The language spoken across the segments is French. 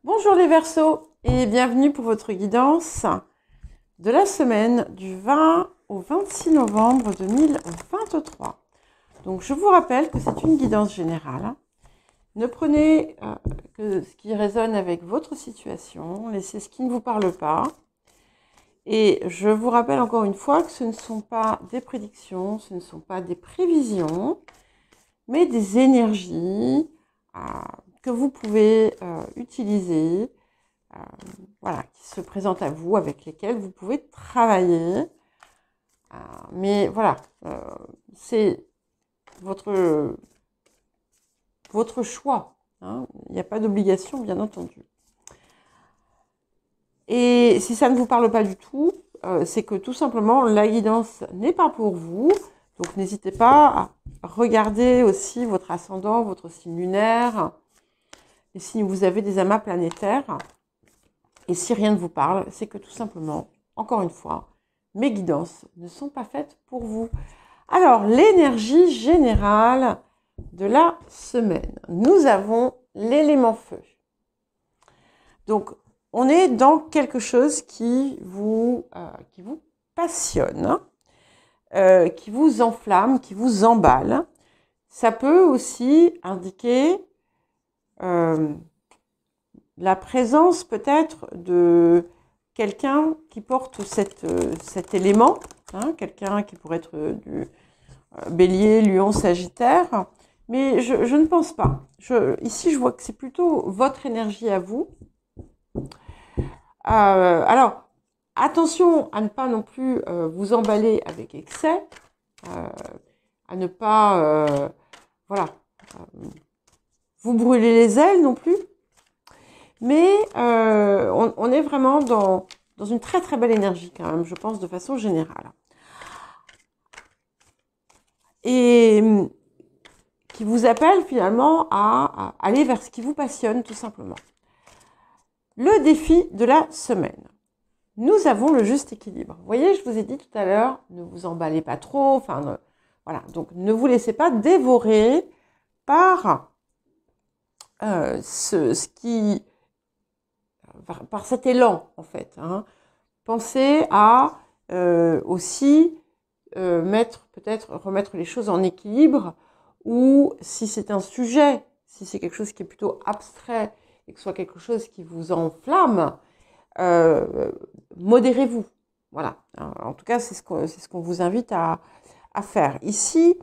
Bonjour les Verseaux et bienvenue pour votre guidance de la semaine du 20 au 26 novembre 2023. Donc je vous rappelle que c'est une guidance générale. Ne prenez que ce qui résonne avec votre situation, laissez ce qui ne vous parle pas. Et je vous rappelle encore une fois que ce ne sont pas des prédictions, ce ne sont pas des prévisions, mais des énergies que vous pouvez utiliser, voilà, qui se présentent à vous, avec lesquelles vous pouvez travailler. Mais voilà, c'est votre choix. Hein. Il n'y a pas d'obligation, bien entendu. Et si ça ne vous parle pas du tout, c'est que tout simplement, la guidance n'est pas pour vous. Donc n'hésitez pas à regarder aussi votre ascendant, votre signe lunaire, et si vous avez des amas planétaires. Et si rien ne vous parle, c'est que tout simplement, encore une fois, mes guidances ne sont pas faites pour vous. Alors, l'énergie générale de la semaine. Nous avons l'élément feu. Donc, on est dans quelque chose qui vous passionne, qui vous enflamme, qui vous emballe. Ça peut aussi indiquer la présence peut-être de quelqu'un qui porte cet élément, hein, quelqu'un qui pourrait être du Bélier, Lion, Sagittaire, mais je ne pense pas. Ici, je vois que c'est plutôt votre énergie à vous. Alors, attention à ne pas non plus vous emballer avec excès, à ne pas, voilà, vous brûler les ailes non plus. Mais on est vraiment dans une très très belle énergie quand même, je pense, de façon générale. Et qui vous appelle finalement à aller vers ce qui vous passionne, tout simplement. Le défi de la semaine. Nous avons le juste équilibre. Vous voyez, je vous ai dit tout à l'heure, ne vous emballez pas trop. Enfin, voilà. Donc, ne vous laissez pas dévorer par par cet élan, en fait. Hein. Pensez à aussi remettre les choses en équilibre, ou si c'est un sujet, si c'est quelque chose qui est plutôt abstrait et que ce soit quelque chose qui vous enflamme, modérez-vous. Voilà. En tout cas, c'est ce qu'on vous invite à faire. Ici,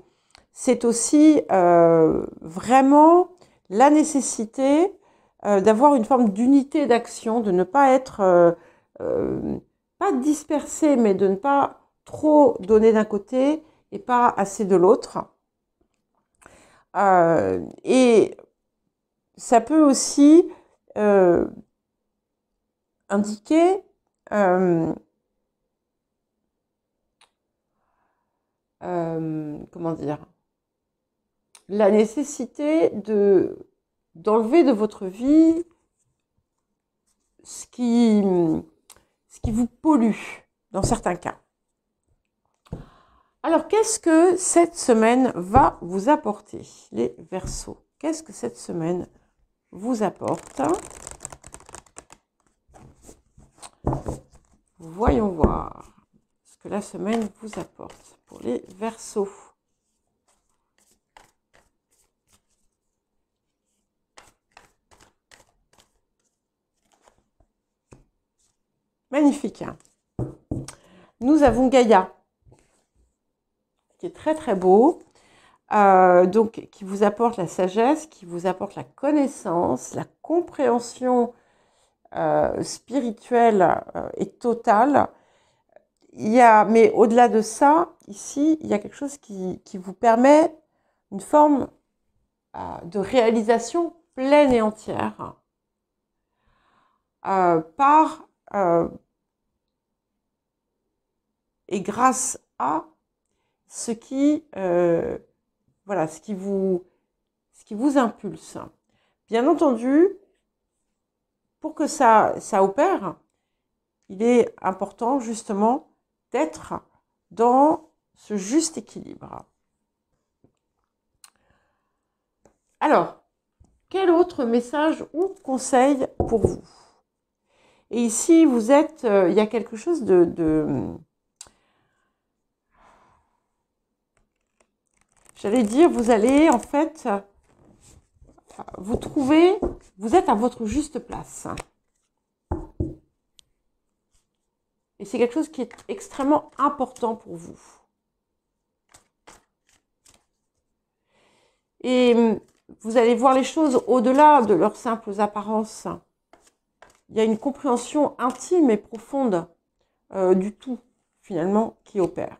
c'est aussi vraiment la nécessité d'avoir une forme d'unité d'action, de ne pas être pas dispersé, mais de ne pas trop donner d'un côté et pas assez de l'autre. Et ça peut aussi indiquer comment dire, la nécessité d'enlever de votre vie ce qui vous pollue dans certains cas. Alors, qu'est-ce que cette semaine va vous apporter, les Verseaux? Qu'est-ce que cette semaine vous apporte? Voyons voir ce que la semaine vous apporte pour les Verseaux. Magnifique. Nous avons Gaïa, qui est très très beau, donc qui vous apporte la sagesse, qui vous apporte la connaissance, la compréhension spirituelle et totale. Mais au-delà de ça, ici, il y a quelque chose qui vous permet une forme de réalisation pleine et entière par et grâce à ce qui vous impulse. Bien entendu, pour que ça opère, il est important justement d'être dans ce juste équilibre. Alors, quel autre message ou conseil pour vous? Et ici, vous êtes, il y a quelque chose j'allais dire, vous allez en fait vous trouver, vous êtes à votre juste place. Et c'est quelque chose qui est extrêmement important pour vous. Et vous allez voir les choses au-delà de leurs simples apparences. Il y a une compréhension intime et profonde du tout, finalement, qui opère.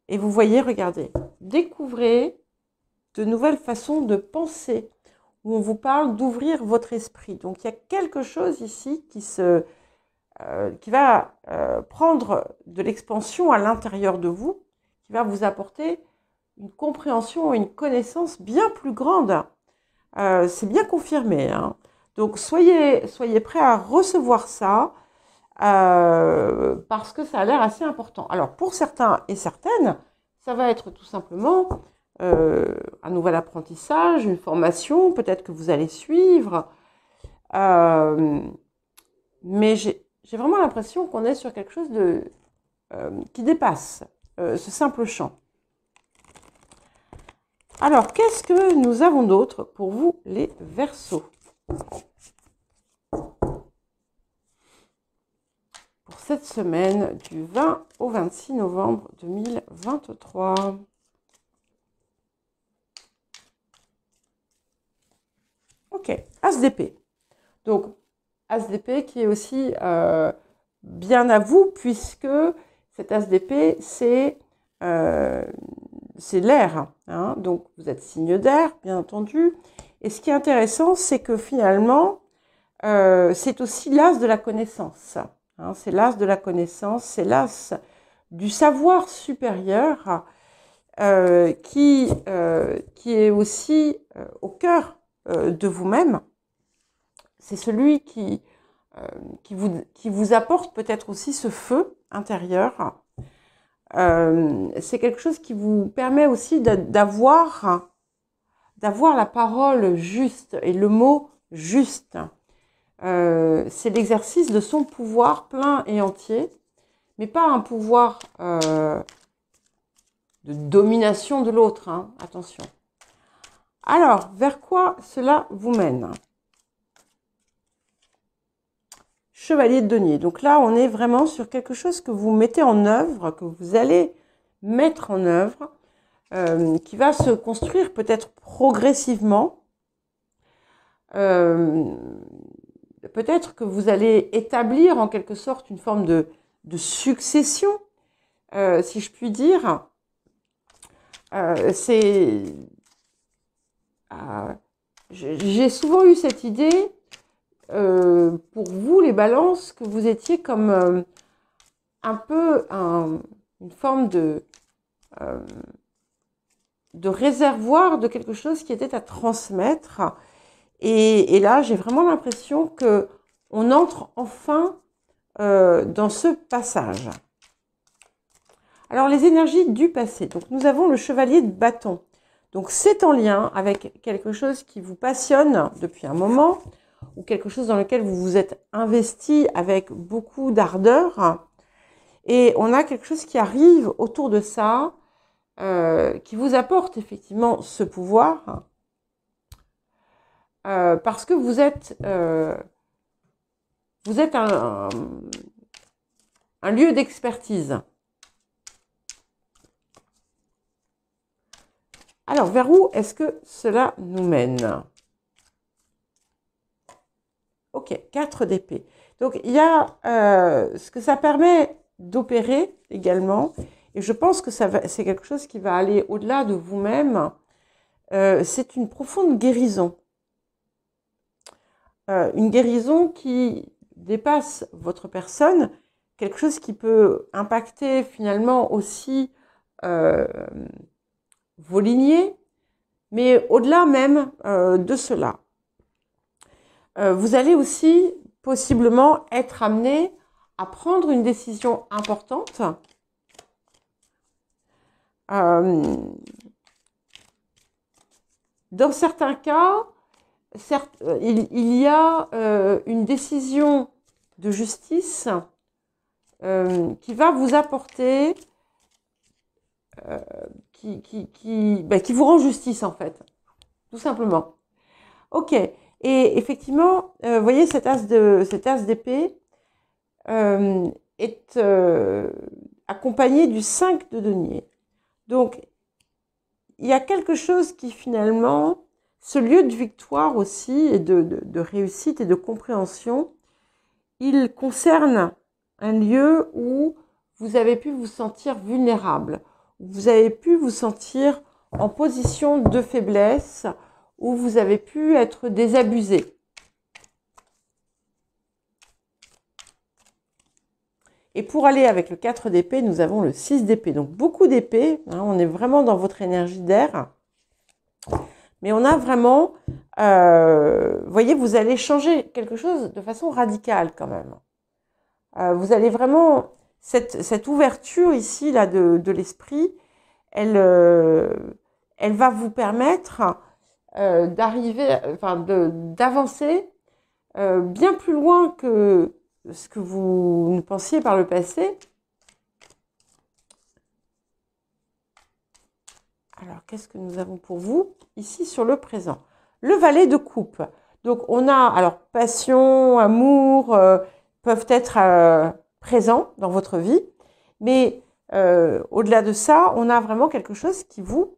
Et vous voyez, regardez, découvrez de nouvelles façons de penser, où on vous parle d'ouvrir votre esprit. Donc, il y a quelque chose ici qui va prendre de l'expansion à l'intérieur de vous, qui va vous apporter une compréhension, une connaissance bien plus grande. C'est bien confirmé, hein. Donc, soyez prêts à recevoir ça, parce que ça a l'air assez important. Alors, pour certains et certaines, ça va être tout simplement un nouvel apprentissage, une formation, peut-être que vous allez suivre. Mais j'ai vraiment l'impression qu'on est sur quelque chose qui dépasse ce simple champ. Alors, qu'est-ce que nous avons d'autre pour vous, les Verseaux? Pour cette semaine du 20 au 26 novembre 2023. Ok, As d'épée. Donc, As d'épée qui est aussi bien à vous, puisque cet As d'épée, c'est l'air. Hein, donc, vous êtes signe d'air, bien entendu. Et ce qui est intéressant, c'est que finalement, c'est aussi l'As de la connaissance. Hein, c'est l'As de la connaissance, c'est l'As du savoir supérieur qui est aussi au cœur de vous-même. C'est celui qui vous apporte peut-être aussi ce feu intérieur. C'est quelque chose qui vous permet aussi d'avoir la parole juste et le mot juste. C'est l'exercice de son pouvoir plein et entier, mais pas un pouvoir de domination de l'autre, hein, attention. Alors, vers quoi cela vous mène? Chevalier de denier. Donc là, on est vraiment sur quelque chose que vous mettez en œuvre, que vous allez mettre en œuvre, qui va se construire peut-être progressivement. Peut-être que vous allez établir en quelque sorte une forme de succession, si je puis dire. J'ai souvent eu cette idée, pour vous les balances, que vous étiez comme un peu une forme de réservoir de quelque chose qui était à transmettre. Et là, j'ai vraiment l'impression qu'on entre enfin dans ce passage. Alors, les énergies du passé. Donc, nous avons le chevalier de bâton. Donc, c'est en lien avec quelque chose qui vous passionne depuis un moment, ou quelque chose dans lequel vous vous êtes investi avec beaucoup d'ardeur. Et on a quelque chose qui arrive autour de ça, qui vous apporte effectivement ce pouvoir, parce que vous êtes un lieu d'expertise. Alors, vers où est-ce que cela nous mène? Ok, 4 d'épée. Donc, il y a ce que ça permet d'opérer également, et je pense que c'est quelque chose qui va aller au-delà de vous-même. C'est une profonde guérison. Une guérison qui dépasse votre personne, quelque chose qui peut impacter finalement aussi vos lignées, mais au-delà même de cela. Vous allez aussi possiblement être amené à prendre une décision importante. Dans certains cas, certes, il y a une décision de justice qui va vous apporter, qui vous rend justice en fait, tout simplement. Ok, et effectivement, vous voyez cet as d'épée est accompagné du 5 de denier. Donc, il y a quelque chose qui finalement, ce lieu de victoire aussi, et de réussite et de compréhension, il concerne un lieu où vous avez pu vous sentir vulnérable, où vous avez pu vous sentir en position de faiblesse, où vous avez pu être désabusé. Et pour aller avec le 4 d'épée, nous avons le 6 d'épée. Donc beaucoup d'épée, hein, on est vraiment dans votre énergie d'air. Mais on a vraiment, vous voyez, vous allez changer quelque chose de façon radicale quand même. Vous allez vraiment, cette ouverture ici là de l'esprit, elle va vous permettre d'arriver, enfin d'avancer bien plus loin que ce que vous ne pensiez par le passé. Alors, qu'est-ce que nous avons pour vous ici sur le présent? Le valet de coupe. Donc, on a, alors, passion, amour peuvent être présents dans votre vie, mais au-delà de ça, on a vraiment quelque chose qui vous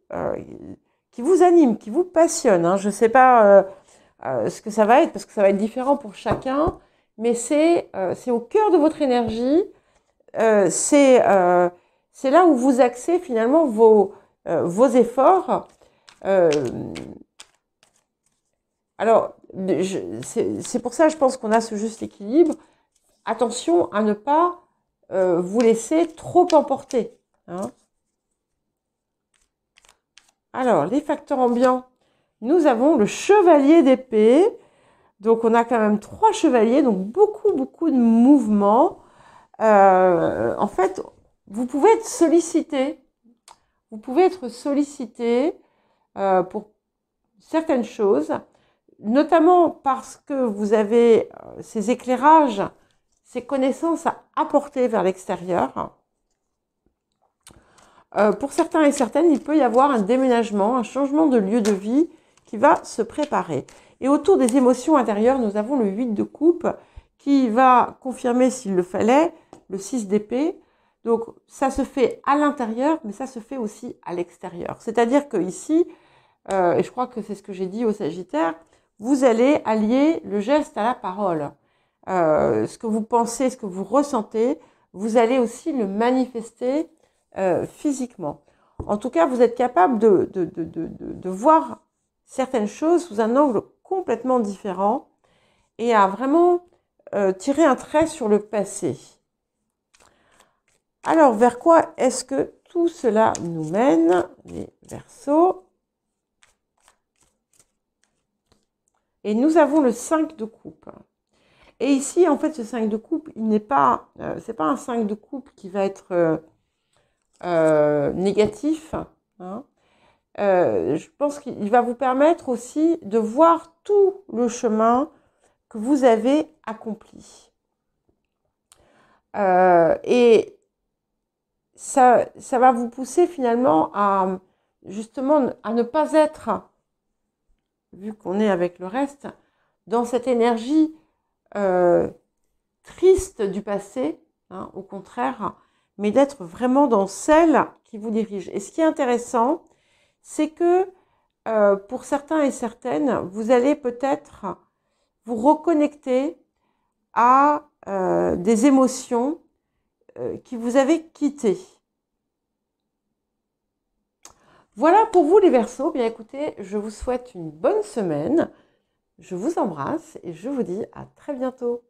anime, qui vous passionne. Hein. Je ne sais pas ce que ça va être, parce que ça va être différent pour chacun, mais c'est au cœur de votre énergie, c'est là où vous axez finalement vos efforts. Alors, c'est pour ça, je pense qu'on a ce juste équilibre. Attention à ne pas vous laisser trop emporter. Hein. Alors, les facteurs ambiants, nous avons le chevalier d'épée. Donc, on a quand même 3 chevaliers, donc beaucoup de mouvements. En fait, vous pouvez être sollicité. Vous pouvez être sollicité pour certaines choses, notamment parce que vous avez ces éclairages, ces connaissances à apporter vers l'extérieur. Pour certains et certaines, il peut y avoir un déménagement, un changement de lieu de vie qui va se préparer. Et autour des émotions intérieures, nous avons le 8 de coupe qui va confirmer, s'il le fallait, le 6 d'épée. Donc, ça se fait à l'intérieur, mais ça se fait aussi à l'extérieur. C'est-à-dire que ici, et je crois que c'est ce que j'ai dit au Sagittaire, vous allez allier le geste à la parole. Ce que vous pensez, ce que vous ressentez, vous allez aussi le manifester physiquement. En tout cas, vous êtes capable de voir certaines choses sous un angle complètement différent et à vraiment tirer un trait sur le passé. Alors, vers quoi est-ce que tout cela nous mène, les Verseaux? Et nous avons le 5 de coupe. Et ici, en fait, ce 5 de coupe, il n'est pas, c'est pas un 5 de coupe qui va être négatif. Hein. Je pense qu'il va vous permettre aussi de voir tout le chemin que vous avez accompli. Et ça va vous pousser finalement à justement à ne pas être, vu qu'on est avec le reste, dans cette énergie triste du passé, hein, au contraire, mais d'être vraiment dans celle qui vous dirige. Et ce qui est intéressant, c'est que pour certains et certaines, vous allez peut-être vous reconnecter à des émotions qui vous avaient quitté. Voilà pour vous les Verseaux. Bien écoutez, je vous souhaite une bonne semaine. Je vous embrasse et je vous dis à très bientôt.